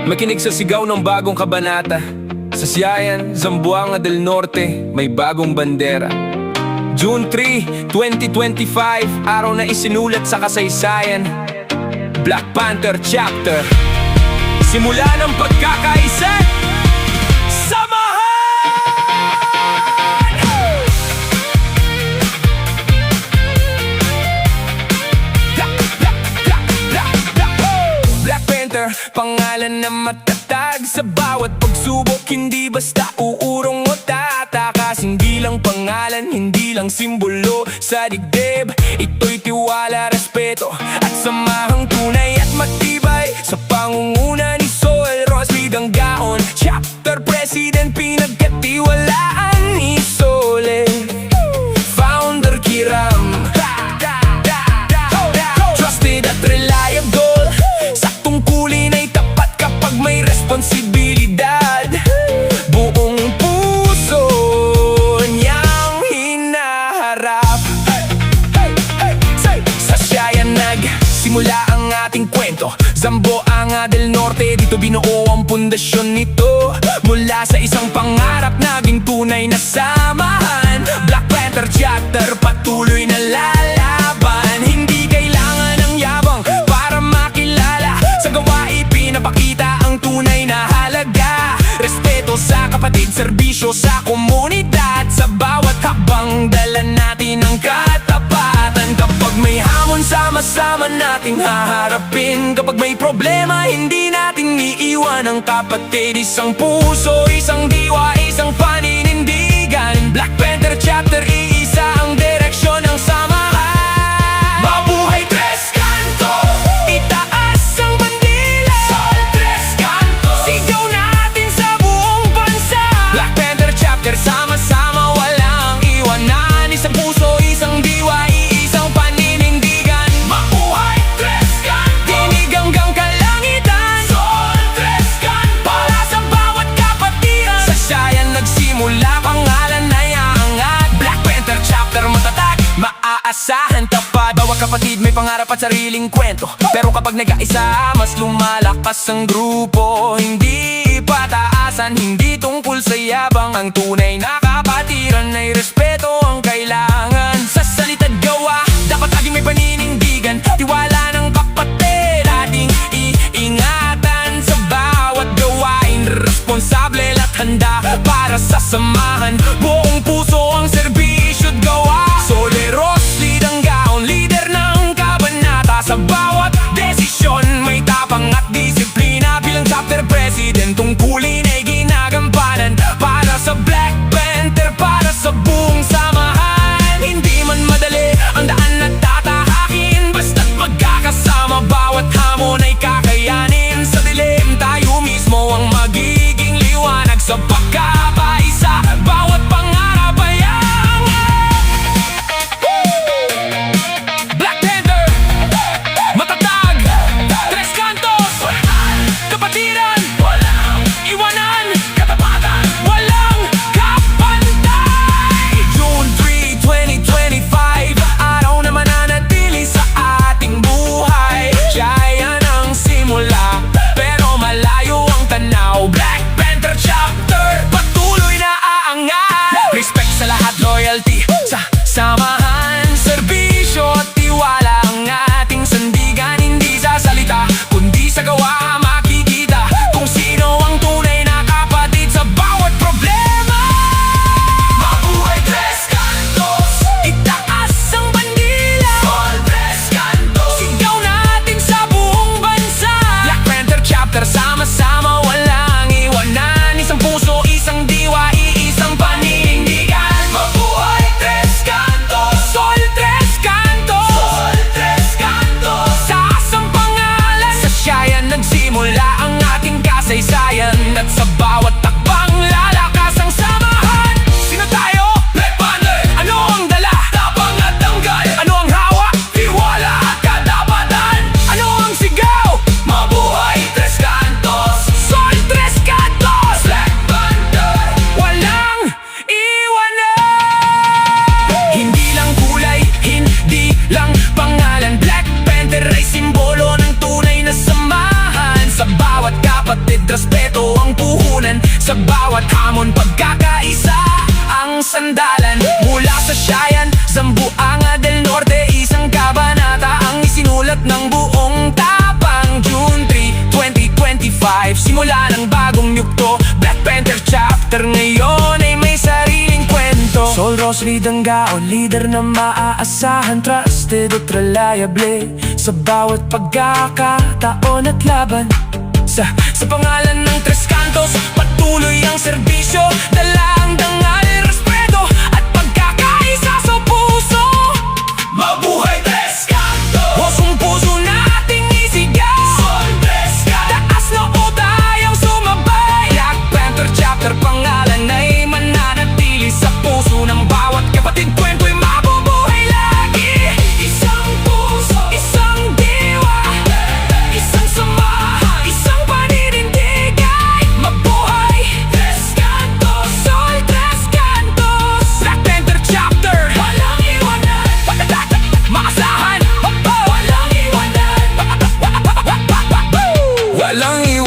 Makinig sa sigaw ng bagong kabanata. Sa Siayan, Zamboanga del Norte, may bagong bandera. June 3, 2025, araw na isinulat sa kasaysayan. Black Panther Chapter. Simula ng pagkakaisa, pangalan na matatag sa bawat pagsubok. Hindi basta uurong o tatakas. Hindi lang pangalan, hindi lang simbolo sa digdib. Ito'y tiwala, respeto at samahang tunay at matibay. Sa pangunguna ni Sol Rosby Danggaon, Chapter President, pinagkatiwalaan ni Sole. Founder Kiram, trusted at reliable. Saktong kulin ay tapat kapag may responsibilidad. Buong puso niyang hinaharap. Sa Siayan nagsimula ang ating kwento. Zamboanga del Norte, dito binuo ang pundasyon nito. Mula sa isang pangarap, naging tunay na samahan. Black Panther Chapter, patuloy na lalaban. Hindi kailangan ng yabang para makilala. Sa gawain pinapakita ang tunay na halaga. Respeto sa kapatid, serbisyo sa komunidad. Sa bawat hakbang, dala natin ang katapatan. Kapag may hamon, sama-sama nating haharapin. Kapag may problema, hindi natin iiwan ang kapatid. Isang puso, isang diwa, isang paninindigan. Black Panther Chapter, iisa ang direksyon ng samahan. Mabuhay Tres Canto, itaas ang bandila. Sol Tres Canto, sigaw natin sa buong bansa. Black Panther Chapter, sama-sama walang iwanan. Isang puso, isang diwa, iisang paninindigan. Mabuhay Tres Canto, dinig hanggang kalangitan. Sol Tres Canto, para sa bawat kapatiran. Sa Siayan nagsimula, pangalan ay aangat. Black Panther Chapter, matatag, maaasahan, tapat. Bawat kapatid may pangarap at sariling kwento. Pero kapag nag-aisa, mas lumalakas ang grupo. Hindi pataasan, hindi tungkol sa yabang. Ang tunay na kapatiran ay respeto ang kailangan. Sa salita't gawa, dapat laging may paninindigan. Tiwala ng kapatid, ating iingatan. Sa bawat gawain, responsable at handa para sa samahan. Buong puso ang serbisyo't gawa. Sole Rosby Danggaon, leader ng kabanata. Sa bawat desisyon, may tapang at disiplina. Bilang Chapter President, tungkulin ay ginagampanan. Para sa Black Panther, para sa buong samahan. Hindi man madali ang daan na tatahakin. Basta't magkakasama, bawat hamon ay kakayanin. Sa dilim, tayo mismo ang magiging liwanag. Sa pagkakaisa, bawat pangarap ay Boss Ridangga o leader na maaasahan, trusted at reliable sa bawat pagkakataon at laban. Sa pangalan ng Tres Cantos, patuloy ang serbisyo, dala ang dangal, respeto at pagkakaisa sa puso. Mabuhay Tres Cantos! Pusong puso nating isigaw, Sol Tres Cantos! Taas na o tayong sumabay, Black Panther Chapter, pangalan ay mananatili sa puso ng bawat kapatid. Kwento'y mabubuhay lagi. Isang puso, isang diwa, isang samahan, isang paninindigay. Mabuhay Tres Cantos, Sol Tres Cantos, Black Panther Chapter, walang iwanan, maasahan, walang iwanan, walang iwanan.